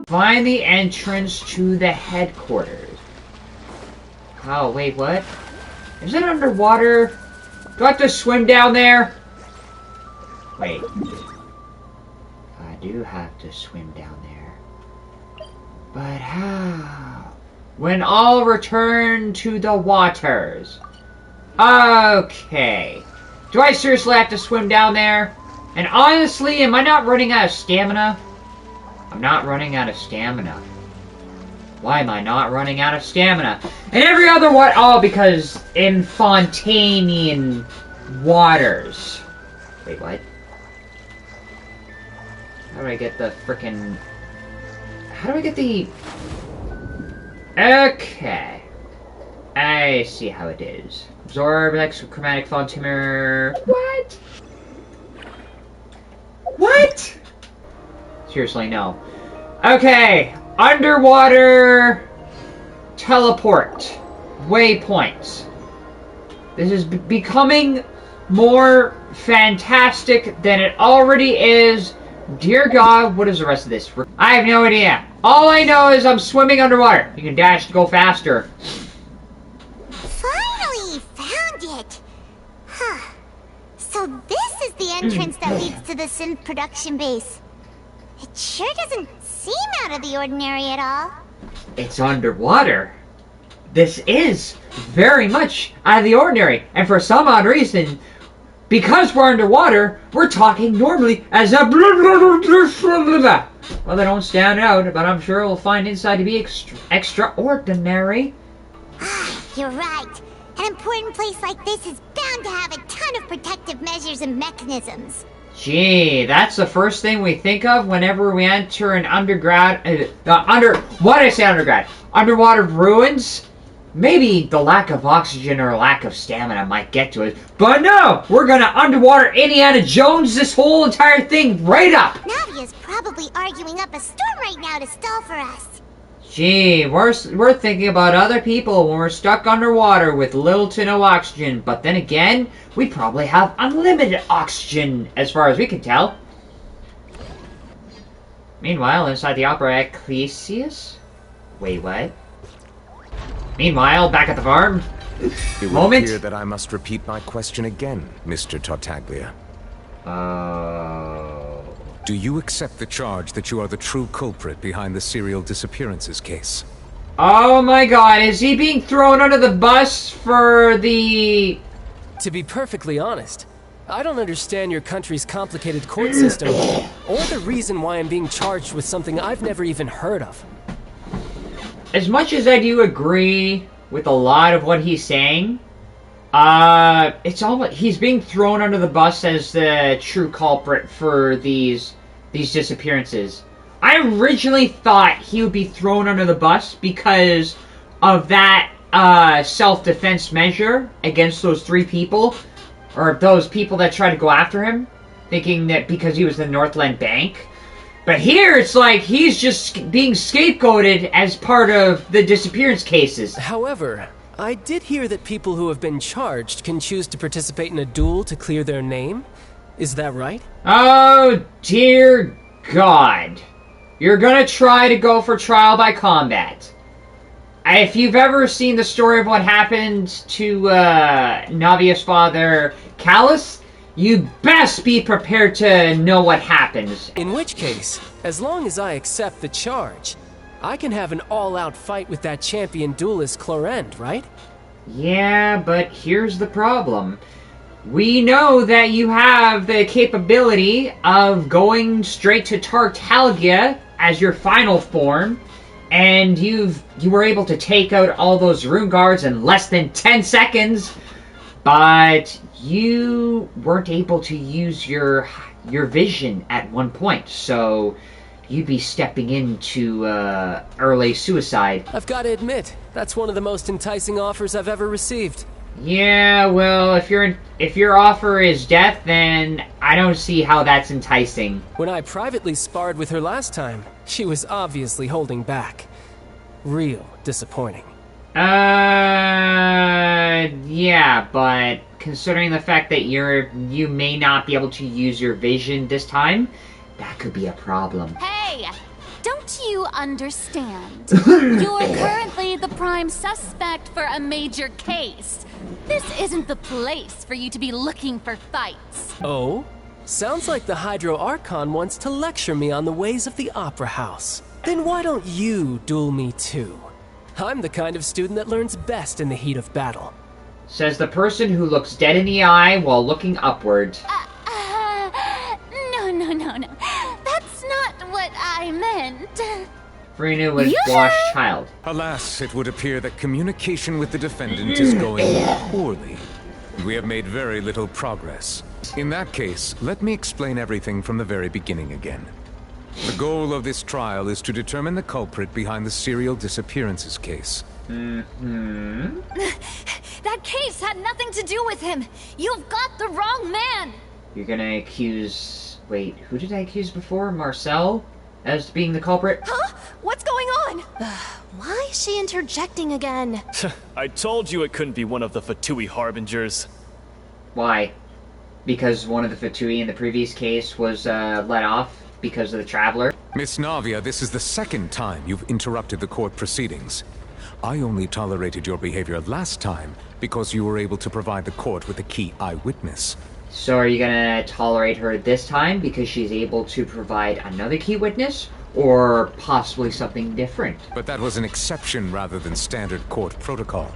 Find the entrance to the headquarters. Oh, wait, what? Is it underwater? Do I have to swim down there? Wait. I do have to swim down there. But how? When all return to the waters. Okay. Do I seriously have to swim down there? And honestly, am I not running out of stamina? I'm not running out of stamina. Why am I not running out of stamina? And every other what? Oh, because in Fontanian waters. Wait, what? How do I get the frickin'... How do I get the... Okay. I see how it is. Absorb, chromatic Fontimer... What? What? Seriously, no. Okay. Underwater... Teleport. Waypoints. This is becoming more fantastic than it already is. Dear God, what is the rest of this? I have no idea. All I know is I'm swimming underwater. You can dash to go faster. Finally found it. Huh. So this is the entrance that leads to the synth production base. It sure doesn't seem out of the ordinary at all. It's underwater. This is very much out of the ordinary. And for some odd reason, because we're underwater, we're talking normally as a well, they don't stand out, but I'm sure we'll find inside to be extraordinary. You're right. An important place like this is bound to have a ton of protective measures and mechanisms. Gee, that's the first thing we think of whenever we enter an underwater ruins. Maybe the lack of oxygen or lack of stamina might get to us. But no! We're gonna underwater Indiana Jones this whole entire thing right up! Navia's probably arguing up a storm right now to stall for us. Gee, we're thinking about other people when we're stuck underwater with little to no oxygen. But then again, we probably have unlimited oxygen as far as we can tell. Meanwhile, inside the Opera Ecclesias? Wait, what? Meanwhile, back at the farm. It would appear that I must repeat my question again, Mr. Tartaglia. Do you accept the charge that you are the true culprit behind the serial disappearances case? Oh my God, is he being thrown under the bus for the... To be perfectly honest, I don't understand your country's complicated court system, or the reason why I'm being charged with something I've never even heard of. As much as I do agree with a lot of what he's saying, it's almost he's being thrown under the bus as the true culprit for these disappearances. I originally thought he would be thrown under the bus because of that self-defense measure against those 3 people, or those people that tried to go after him, thinking that because he was the Northland Bank. But here, it's like he's just being scapegoated as part of the disappearance cases. However, I did hear that people who have been charged can choose to participate in a duel to clear their name. Is that right? Oh, dear God. You're gonna try to go for trial by combat. If you've ever seen the story of what happened to Navia's father, Callus, you best be prepared to know what happens. In which case, as long as I accept the charge, I can have an all-out fight with that champion duelist Clorend, right? Yeah, but here's the problem. We know that you have the capability of going straight to Tartaglia as your final form, and you were able to take out all those rune guards in less than 10 seconds, but you weren't able to use your vision at one point, so you'd be stepping into early suicide. I've got to admit, that's one of the most enticing offers I've ever received. Yeah, well, if your offer is death, then I don't see how that's enticing. When I privately sparred with her last time, she was obviously holding back. Real disappointing. Yeah, but considering the fact that you may not be able to use your vision this time, that could be a problem. Hey! Don't you understand. You're currently the prime suspect for a major case. This isn't the place for you to be looking for fights. Oh? Sounds like the Hydro Archon wants to lecture me on the ways of the Opera House. Then why don't you duel me too? I'm the kind of student that learns best in the heat of battle. Says the person who looks dead in the eye while looking upward. No. That's not what I meant. Farina was washed child. Alas, it would appear that communication with the defendant is going poorly. We have made very little progress. In that case, let me explain everything from the very beginning again. The goal of this trial is to determine the culprit behind the serial disappearances case. That case had nothing to do with him. You've got the wrong man. You're gonna accuse... Wait, who did I accuse before? Marcel? As being the culprit? Huh? What's going on? Why is she interjecting again? I told you it couldn't be one of the Fatui Harbingers. Why? Because one of the Fatui in the previous case was let off because of the Traveler? Miss Navia, this is the second time you've interrupted the court proceedings. I only tolerated your behavior last time because you were able to provide the court with a key eyewitness. So are you gonna tolerate her this time because she's able to provide another key witness? Or possibly something different? But that was an exception rather than standard court protocol.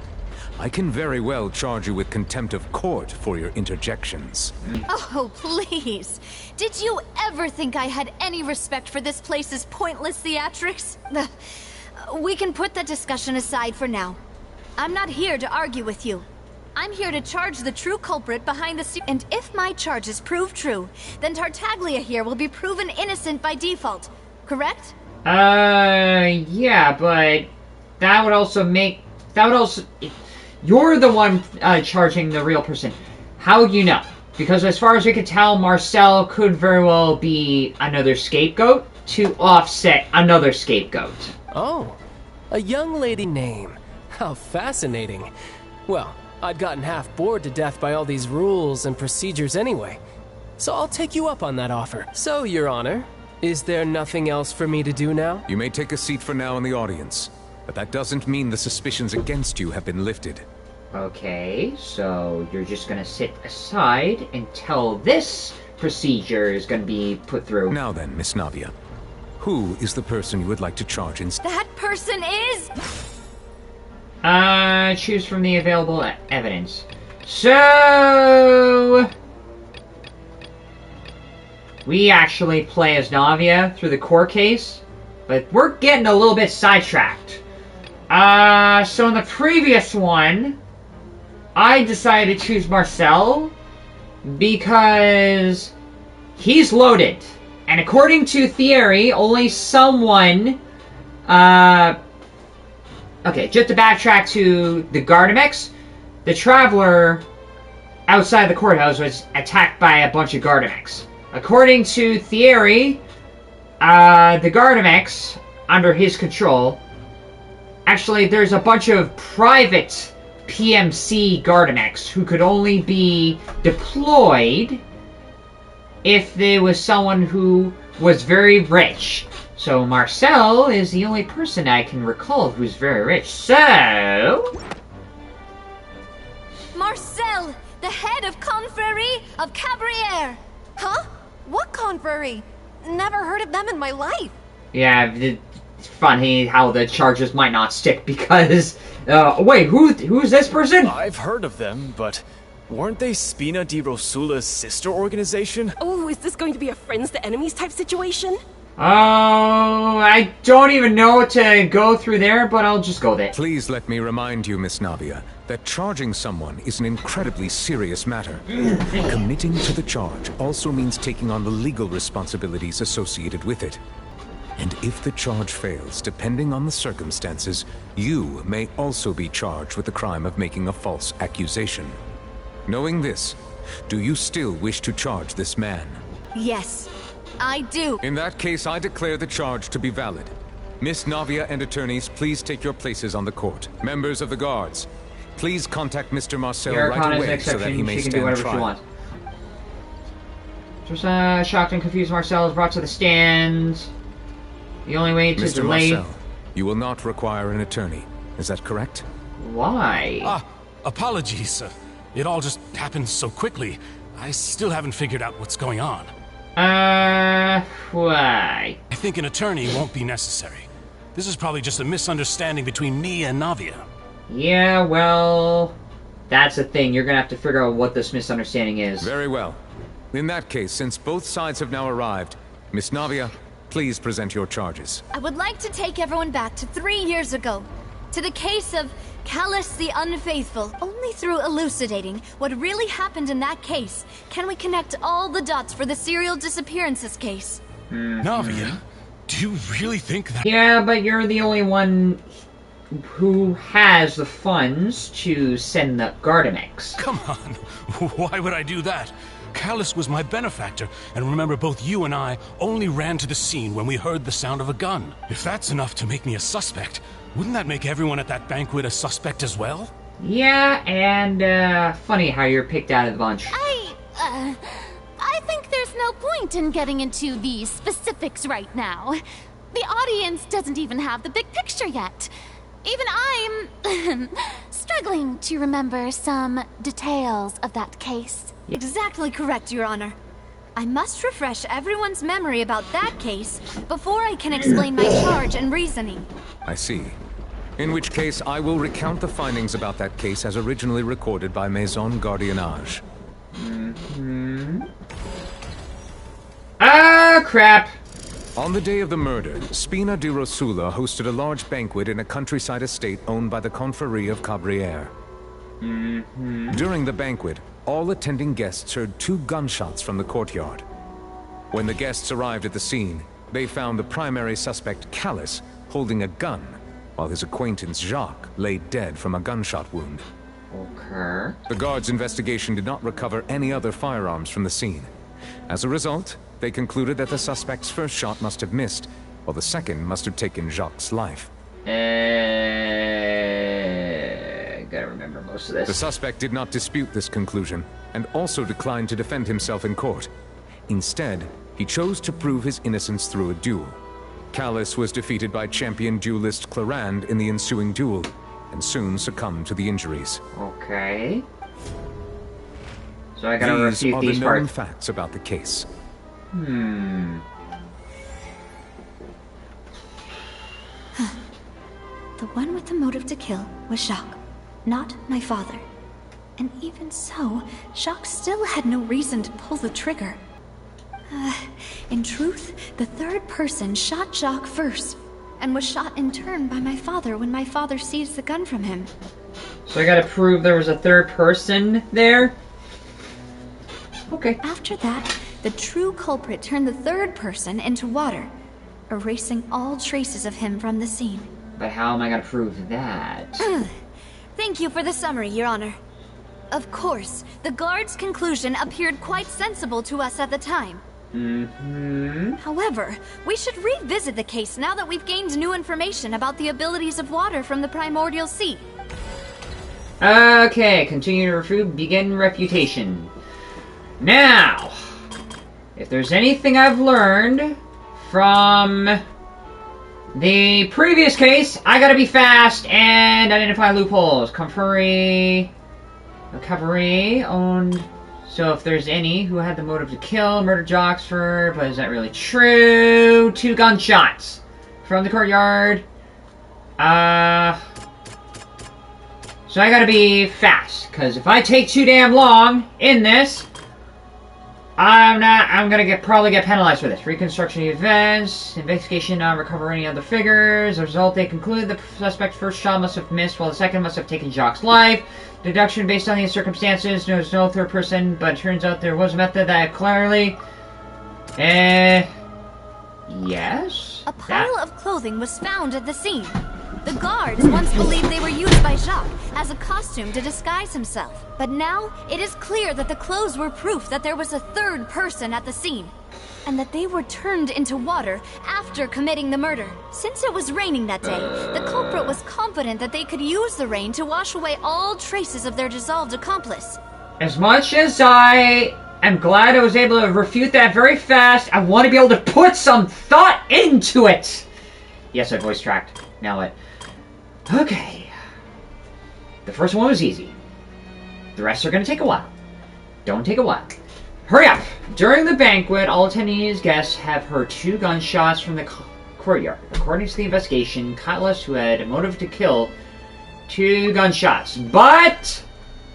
I can very well charge you with contempt of court for your interjections. Oh, please. Did you ever think I had any respect for this place's pointless theatrics? We can put that discussion aside for now. I'm not here to argue with you. I'm here to charge the true culprit behind the and if my charges prove true, then Tartaglia here will be proven innocent by default. Correct? Yeah, but that would also make... You're the one charging the real person. How would you know? Because as far as we could tell, Marcel could very well be another scapegoat to offset another scapegoat. Oh, a young lady name. How fascinating. Well, I'd gotten half bored to death by all these rules and procedures anyway. So I'll take you up on that offer. So, Your Honor, is there nothing else for me to do now? You may take a seat for now in the audience, but that doesn't mean the suspicions against you have been lifted. Okay, so you're just gonna sit aside until this procedure is gonna be put through. Now then, Miss Navia, who is the person you would like to charge instead? That person is... Choose from the available evidence. So... we actually play as Navia through the court case, but we're getting a little bit sidetracked. So in the previous one, I decided to choose Marcel because he's loaded. And according to theory, only someone, okay, just to backtrack to the Garnetzx, the Traveler outside the courthouse was attacked by a bunch of Garnetzx. According to theory, the Garnetzx, under his control, actually there's a bunch of private PMC Garnetzx who could only be deployed if there was someone who was very rich. So Marcel is the only person I can recall who's very rich. So... Marcel, the head of Confrérie of Cabrières. Huh? What confrérie? Never heard of them in my life. yeah, it's funny how the charges might not stick because... wait, who's this person? I've heard of them, but weren't they Spina di Rosula's sister organization? Oh, is this going to be a friends to enemies type situation? Oh, I don't even know what to go through there, but I'll just go there. Please let me remind you, Miss Navia, that charging someone is an incredibly serious matter. Committing to the charge also means taking on the legal responsibilities associated with it. And if the charge fails, depending on the circumstances, you may also be charged with the crime of making a false accusation. Knowing this, do you still wish to charge this man? Yes, I do. In that case, I declare the charge to be valid. Miss Navia and attorneys, please take your places on the court. Members of the guards, please contact Mr. Marcel right away so that he may she can do stand whatever trial. she wants. Just shocked and confused Marcel is brought to the stand. The only way to Mr. delay... Marcel, you will not require an attorney. Is that correct? Why? Apologies. It all just happened so quickly. I still haven't figured out what's going on. Why? I think an attorney won't be necessary. This is probably just a misunderstanding between me and Navia. Yeah, well... That's the thing. You're gonna have to figure out what this misunderstanding is. Very well. In that case, since both sides have now arrived, Miss Navia, please present your charges. I would like to take everyone back to 3 years ago, to the case of Callus the Unfaithful. Only through elucidating what really happened in that case can we connect all the dots for the serial disappearances case. Navia? Do you really think that? Yeah, but you're the only one who has the funds to send the Garnetzx. Come on. Why would I do that? Callus was my benefactor, and remember both you and I only ran to the scene when we heard the sound of a gun. If that's enough to make me a suspect, wouldn't that make everyone at that banquet a suspect as well? Yeah, and funny how you're picked out of the bunch. I think there's no point in getting into the specifics right now. The audience doesn't even have the big picture yet. Even I'm struggling to remember some details of that case. Exactly correct, Your Honor. I must refresh everyone's memory about that case before I can explain my charge and reasoning. I see. In which case, I will recount the findings about that case as originally recorded by Maison Garnetzx. Ah, crap! On the day of the murder, Spina di Rosula hosted a large banquet in a countryside estate owned by the Confrérie of Cabrières. During the banquet, all attending guests heard 2 gunshots from the courtyard. When the guests arrived at the scene, they found the primary suspect, Callus, holding a gun, while his acquaintance, Jacques, lay dead from a gunshot wound. Okay. The guards' investigation did not recover any other firearms from the scene. As a result, they concluded that the suspect's first shot must have missed, while the second must have taken Jacques' life. Gotta remember most of this. The suspect did not dispute this conclusion, and also declined to defend himself in court. Instead, he chose to prove his innocence through a duel. Callus was defeated by champion duelist Clarand in the ensuing duel, and soon succumbed to the injuries. Okay. So I gotta These refute are these the known parts. facts about the case. The one with the motive to kill was Jacques, not my father. And even so, Jacques still had no reason to pull the trigger. In truth, the third person shot Jacques first, and was shot in turn by my father when my father seized the gun from him. So I gotta prove there was a third person there? Okay. After that, the true culprit turned the third person into water, erasing all traces of him from the scene. But how am I gonna prove that? Thank you for the summary, Your Honor. Of course, the guard's conclusion appeared quite sensible to us at the time. However, we should revisit the case now that we've gained new information about the abilities of water from the primordial sea. Okay, continue to refute, begin refutation. Now, if there's anything I've learned from the previous case, I gotta be fast and identify loopholes. Confrérie owned. So if there's any who had the motive to kill, murder Joxford, but is that really true? 2 gunshots from the courtyard. So I gotta be fast, because if I take too damn long in this, I'm gonna probably get penalized for this. Reconstruction of events, investigation on recover any other figures. As a result, they conclude the suspect's first shot must have missed, while the second must have taken Jacques' life. Deduction based on these circumstances. There's no third person, but it turns out there was a method that clearly... yes? A pile of clothing was found at the scene. The guards once believed they were used by Jacques as a costume to disguise himself. But now, it is clear that the clothes were proof that there was a third person at the scene, and that they were turned into water after committing the murder. Since it was raining that day, the culprit was confident that they could use the rain to wash away all traces of their dissolved accomplice. As much as I am glad I was able to refute that very fast, I want to be able to put some thought into it! Yes, I voice tracked. Now what? Okay. The first one was easy. The rest are gonna take a while. Don't take a while. Hurry up! During the banquet, all attendees guests have heard 2 gunshots from the courtyard. According to the investigation, Cutlass, who had a motive to kill, 2 gunshots. But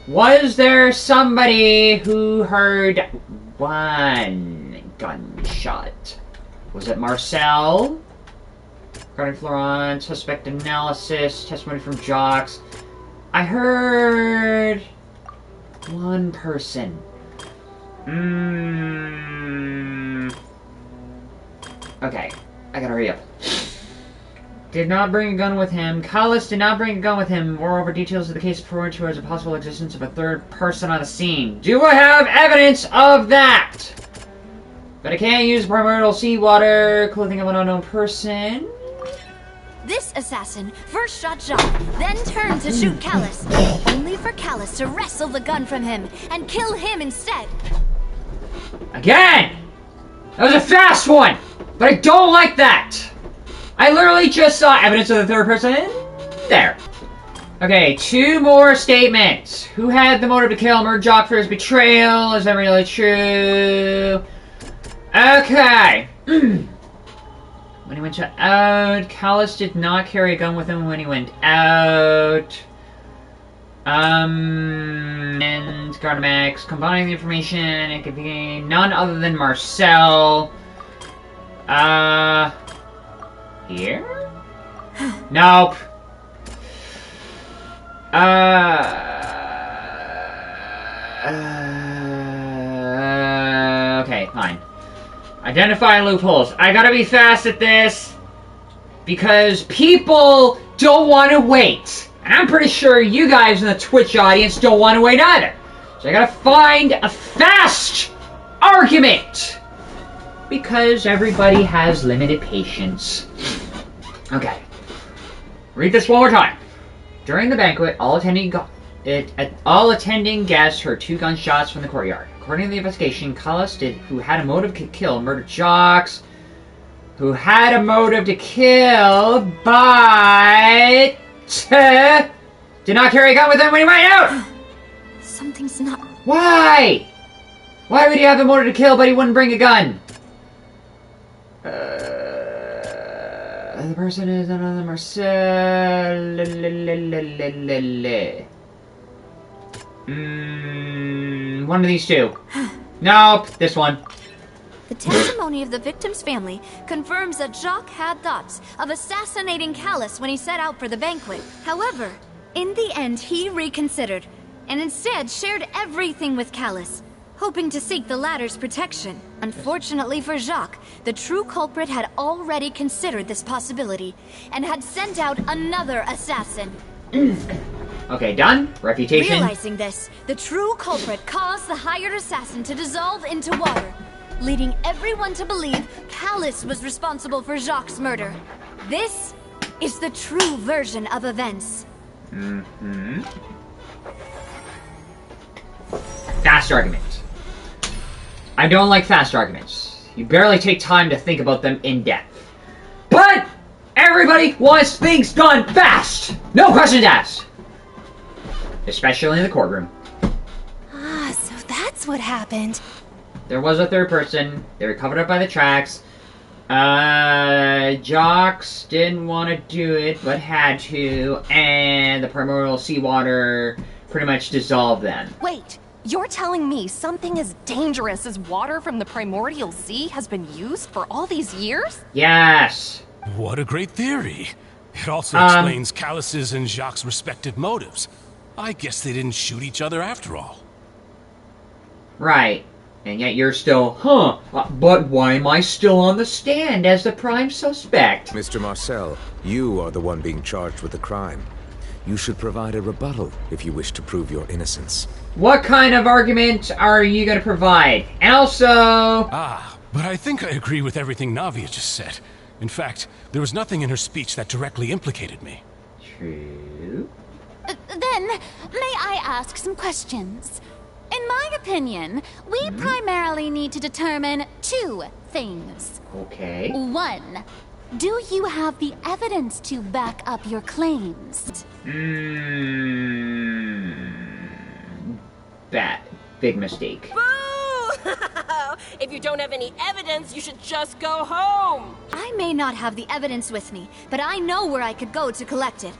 was there somebody who heard 1 gunshot? Was it Marcel? According to Florent, suspect analysis, testimony from Jocks. I heard 1 person. Okay, I gotta hurry up. Did not bring a gun with him. Callus did not bring a gun with him. Moreover, details of the case point towards a possible existence of a 3rd person on the scene. Do I have evidence of that? But I can't use primordial seawater, clothing of an unknown person. This assassin first shot Jacques, then turned to shoot Callus, only for Callus to wrestle the gun from him and kill him instead. Again! That was a fast one! But I don't like that! I literally just saw evidence of the 3rd person. There. Okay, 2 more statements. Who had the motive to kill? Murdered Jacques for his betrayal. Is that really true? Okay. When he went out, Callus did not carry a gun with him when he went out. And Garnetzx, combining the information, it could be none other than Marcel. Here? Nope. Okay, fine. Identify loopholes. I gotta be fast at this because people don't want to wait. And I'm pretty sure you guys in the Twitch audience don't want to wait either. So I gotta find a fast argument because everybody has limited patience. Okay. Read this one more time. During the banquet, all attending guests heard 2 gunshots from the courtyard. According to the investigation, Callus who had a motive to kill, murdered Jocks, who had a motive to kill, but did not carry a gun with him when he went out. Something's not... Why? Why would he have a motive to kill, but he wouldn't bring a gun? The person is another Marcel. One of these 2. Nope, this one. The testimony of the victim's family confirms that Jacques had thoughts of assassinating Callus when he set out for the banquet. However, in the end, he reconsidered and instead shared everything with Callus, hoping to seek the latter's protection. Unfortunately for Jacques, the true culprit had already considered this possibility and had sent out another assassin. Okay, done. Reputation. Realizing this, the true culprit caused the hired assassin to dissolve into water, leading everyone to believe Callus was responsible for Jacques' murder. This is the true version of events. Fast argument. I don't like fast arguments. You barely take time to think about them in depth. But everybody wants things done fast! No questions asked! Especially in the courtroom. Ah, so that's what happened. There was a 3rd person. They were covered up by the tracks. Jocks didn't want to do it, but had to. And the primordial seawater pretty much dissolved them. Wait, you're telling me something as dangerous as water from the primordial sea has been used for all these years? Yes. What a great theory. It also explains Callus's and Jacques' respective motives. I guess they didn't shoot each other after all. Right. And yet you're still, but why am I still on the stand as the prime suspect? Mr. Marcel, you are the one being charged with the crime. You should provide a rebuttal if you wish to prove your innocence. What kind of argument are you going to provide? And also... But I think I agree with everything Navia just said. In fact, there was nothing in her speech that directly implicated me. True. Then, may I ask some questions? In my opinion, we primarily need to determine 2 things. Okay. 1. Do you have the evidence to back up your claims? Bad. Big mistake. Boo! If you don't have any evidence, you should just go home! I may not have the evidence with me, but I know where I could go to collect it.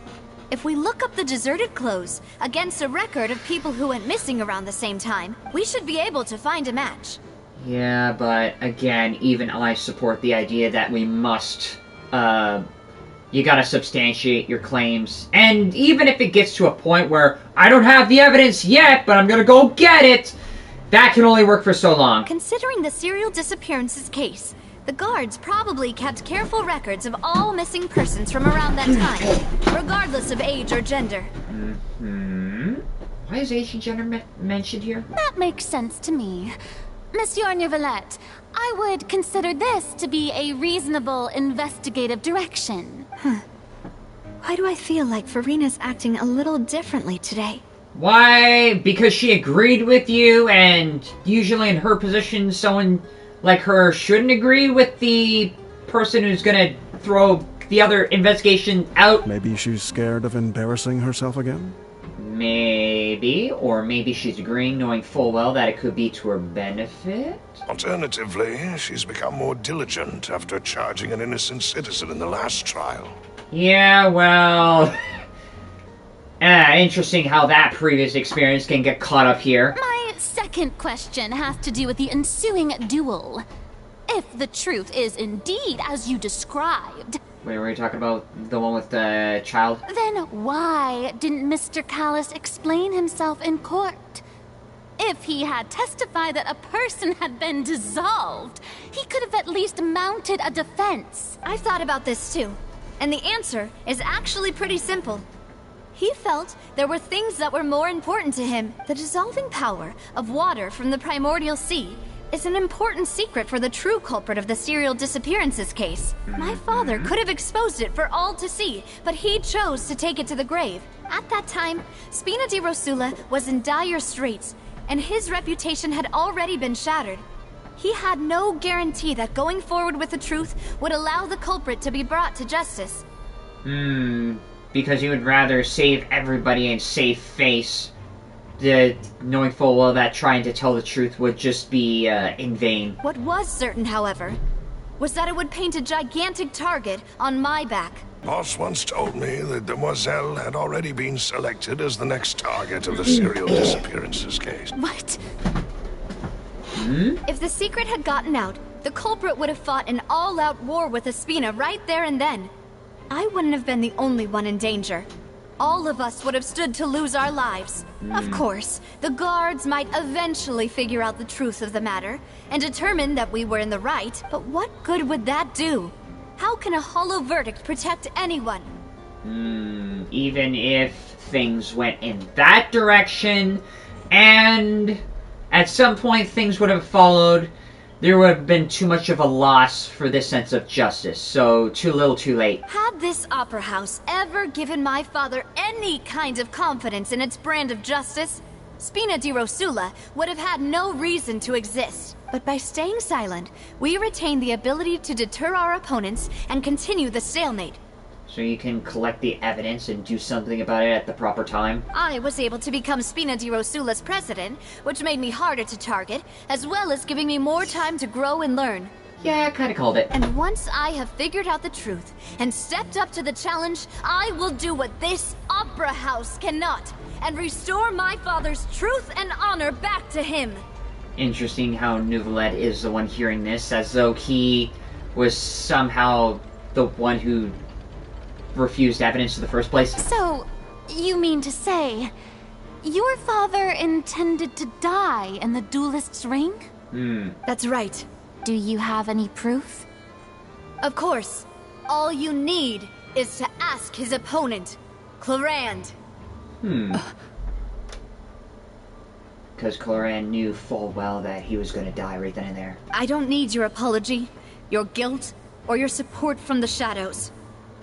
If we look up the deserted clothes against a record of people who went missing around the same time, we should be able to find a match. Yeah, but again, even I support the idea that we must, you gotta substantiate your claims. And even if it gets to a point where I don't have the evidence yet, but I'm gonna go get it, that can only work for so long. Considering the serial disappearances case, the guards probably kept careful records of all missing persons from around that time, regardless of age or gender. Why is age and gender mentioned here? That makes sense to me. Monsieur Neuvillette, I would consider this to be a reasonable investigative direction. Why do I feel like Farina's acting a little differently today? Why? Because she agreed with you, and usually in her position, someone like her shouldn't agree with the person who's gonna throw the other investigation out? Maybe she's scared of embarrassing herself again? Maybe. Or maybe she's agreeing knowing full well that it could be to her benefit? Alternatively, she's become more diligent after charging an innocent citizen in the last trial. Yeah, well... interesting how that previous experience can get caught up here. My second question has to do with the ensuing duel. If the truth is indeed as you described... Wait, were you talking about the one with the child? Then why didn't Mr. Callis explain himself in court? If he had testified that a person had been dissolved, he could have at least mounted a defense. I've thought about this too, and the answer is actually pretty simple. He felt there were things that were more important to him. The dissolving power of water from the primordial sea is an important secret for the true culprit of the serial disappearances case. My father could have exposed it for all to see, but he chose to take it to the grave. At that time, Spina di Rosula was in dire straits, and his reputation had already been shattered. He had no guarantee that going forward with the truth would allow the culprit to be brought to justice. Because he would rather save everybody and save face, knowing full well that trying to tell the truth would just be in vain. What was certain, however, was that it would paint a gigantic target on my back. Boss once told me that Demoiselle had already been selected as the next target of the serial disappearances case. What? If the secret had gotten out, the culprit would have fought an all-out war with Espina right there and then. I wouldn't have been the only one in danger. All of us would have stood to lose our lives. Of course, the guards might eventually figure out the truth of the matter and determine that we were in the right, but what good would that do? How can a hollow verdict protect anyone? Even if things went in that direction, and at some point things would have followed, there would have been too much of a loss for this sense of justice, so too little too late. Had this opera house ever given my father any kind of confidence in its brand of justice, Spina di Rosula would have had no reason to exist. But by staying silent, we retain the ability to deter our opponents and continue the stalemate. So you can collect the evidence and do something about it at the proper time? I was able to become Spina di Rosula's president, which made me harder to target, as well as giving me more time to grow and learn. Yeah, I kinda called it. And once I have figured out the truth and stepped up to the challenge, I will do what this opera house cannot, and restore my father's truth and honor back to him. Interesting how Neuvillette is the one hearing this, as though he was somehow the one who refused evidence in the first place. So, you mean to say, your father intended to die in the duelist's ring? That's right. Do you have any proof? Of course. All you need is to ask his opponent, Clorand. Because Clorand knew full well that he was going to die right then and there. I don't need your apology, your guilt, or your support from the shadows.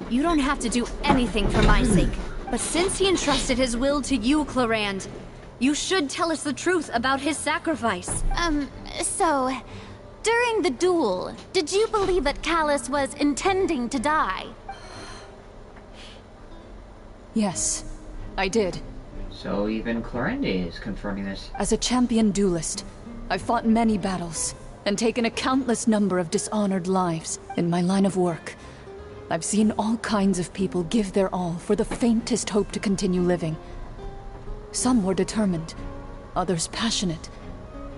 You don't have to do anything for my sake. But since he entrusted his will to you, Clorand, you should tell us the truth about his sacrifice. So, During the duel, did you believe that Callus was intending to die? Yes, I did. So even Clorinde is confirming this. As a champion duelist, I've fought many battles and taken a countless number of dishonored lives in my line of work. I've seen all kinds of people give their all for the faintest hope to continue living. Some were determined, others passionate,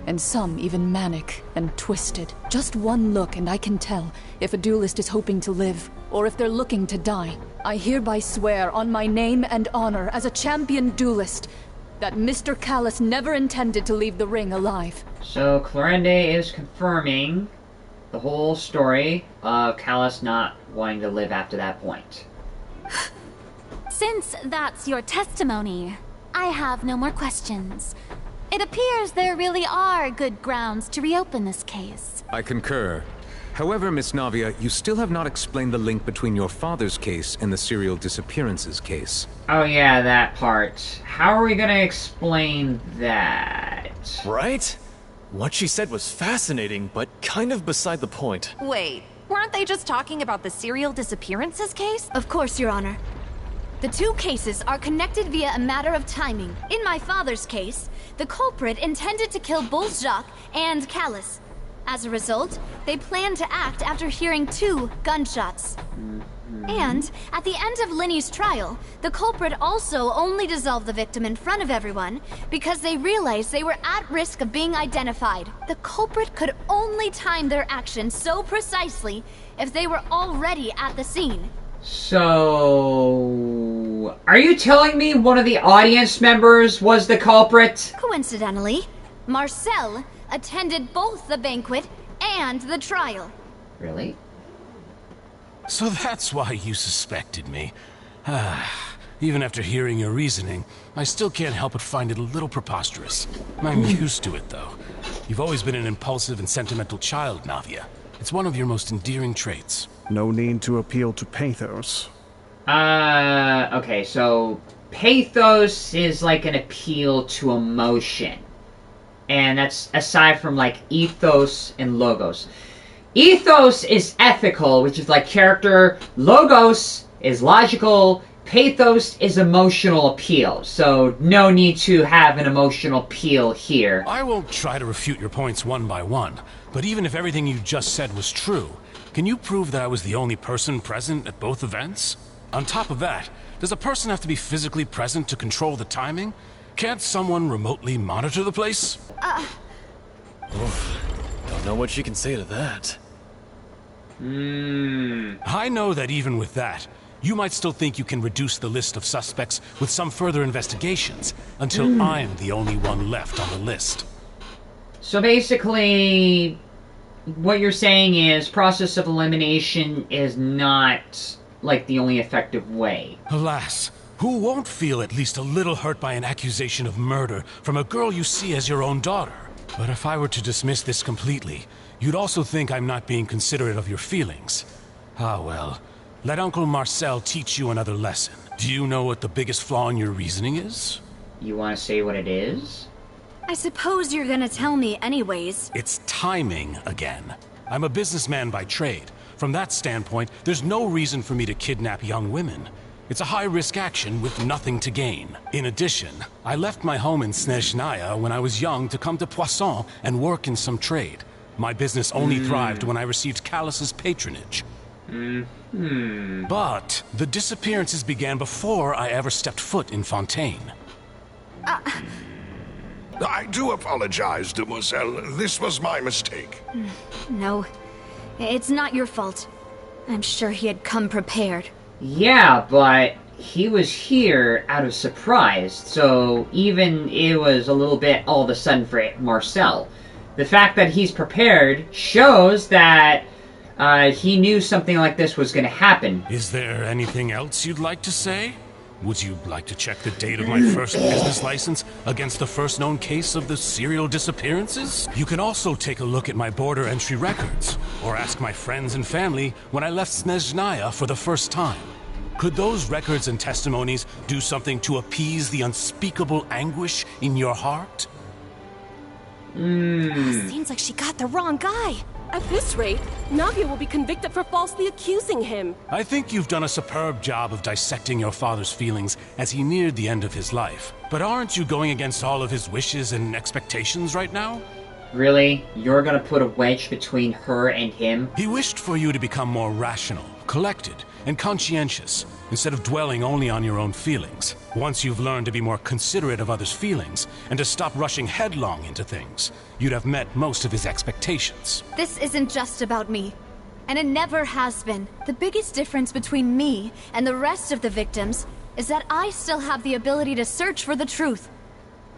and some even manic and twisted. Just one look and I can tell if a duelist is hoping to live or if they're looking to die. I hereby swear on my name and honor as a champion duelist that Mr. Callus never intended to leave the ring alive. So Clorinde is confirming the whole story of Callus not wanting to live after that point. Since that's your testimony, I have no more questions. It appears there really are good grounds to reopen this case. I concur. However, Miss Navia, you still have not explained the link between your father's case and the serial disappearances case. Oh yeah, that part. How are we gonna explain that? Right? What she said was fascinating, but kind of beside the point. Wait, weren't they just talking about the serial disappearances case? Of course, Your Honor. The two cases are connected via a matter of timing. In my father's case, the culprit intended to kill both Jacques and Callus. As a result, they planned to act after hearing 2 gunshots. And at the end of Linny's trial, the culprit also only dissolved the victim in front of everyone because they realized they were at risk of being identified. The culprit could only time their actions so precisely if they were already at the scene. So... are you telling me one of the audience members was the culprit? Coincidentally, Marcel attended both the banquet and the trial. Really? So that's why you suspected me. Even after hearing your reasoning, I still can't help but find it a little preposterous. I'm used to it, though. You've always been an impulsive and sentimental child, Navia. It's one of your most endearing traits. No need to appeal to pathos. Okay, so pathos is like an appeal to emotion. And that's aside from like ethos and logos. Ethos is ethical, which is like character. Logos is logical. Pathos is emotional appeal. So no need to have an emotional appeal here. I won't try to refute your points one by one, but even if everything you just said was true, can you prove that I was the only person present at both events? On top of that, does a person have to be physically present to control the timing? Can't someone remotely monitor the place? Oof. Don't know what she can say to that. I know that even with that, you might still think you can reduce the list of suspects with some further investigations, until I'm the only one left on the list. So basically, what you're saying is process of elimination is not like the only effective way. Alas, who won't feel at least a little hurt by an accusation of murder from a girl you see as your own daughter? But if I were to dismiss this completely, you'd also think I'm not being considerate of your feelings. Ah well, let Uncle Marcel teach you another lesson. Do you know what the biggest flaw in your reasoning is? You want to say what it is? I suppose you're gonna tell me anyways. It's timing again. I'm a businessman by trade. From that standpoint, there's no reason for me to kidnap young women. It's a high-risk action with nothing to gain. In addition, I left my home in Snezhnaya when I was young to come to Poisson and work in some trade. My business only thrived when I received Callus's patronage. But the disappearances began before I ever stepped foot in Fontaine. I do apologize, Demoiselle. This was my mistake. No, it's not your fault. I'm sure he had come prepared. Yeah, but he was here out of surprise, so even it was a little bit all of a sudden for Marcel. The fact that he's prepared shows that he knew something like this was going to happen. Is there anything else you'd like to say? Would you like to check the date of my first business license against the first known case of the serial disappearances? You can also take a look at my border entry records, or ask my friends and family when I left Snezhnaya for the first time. Could those records and testimonies do something to appease the unspeakable anguish in your heart? Seems like she got the wrong guy. At this rate, Navia will be convicted for falsely accusing him. I think you've done a superb job of dissecting your father's feelings as he neared the end of his life. But aren't you going against all of his wishes and expectations right now? Really? You're gonna put a wedge between her and him? He wished for you to become more rational, collected, and conscientious, instead of dwelling only on your own feelings. Once you've learned to be more considerate of others' feelings, and to stop rushing headlong into things, you'd have met most of his expectations. This isn't just about me. And it never has been. The biggest difference between me and the rest of the victims is that I still have the ability to search for the truth,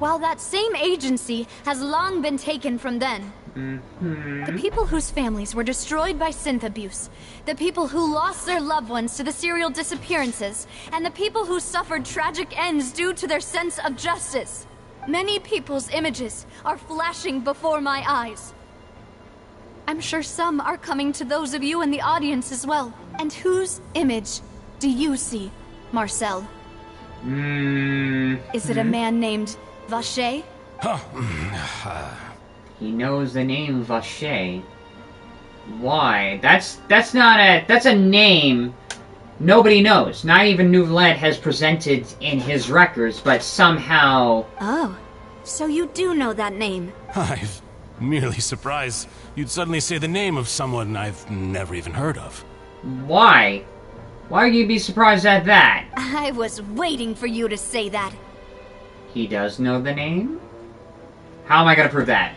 while that same agency has long been taken from them. The people whose families were destroyed by synth abuse, the people who lost their loved ones to the serial disappearances, and the people who suffered tragic ends due to their sense of justice. Many people's images are flashing before my eyes. I'm sure some are coming to those of you in the audience as well. And whose image do you see, Marcel? Is it a man named Vacher? He knows the name Vacher. Why? That's a name nobody knows. Not even Nouvellette has presented in his records, but somehow... Oh, so you do know that name. I'm merely surprised you'd suddenly say the name of someone I've never even heard of. Why? Why would you be surprised at that? I was waiting for you to say that. He does know the name? How am I gonna prove that?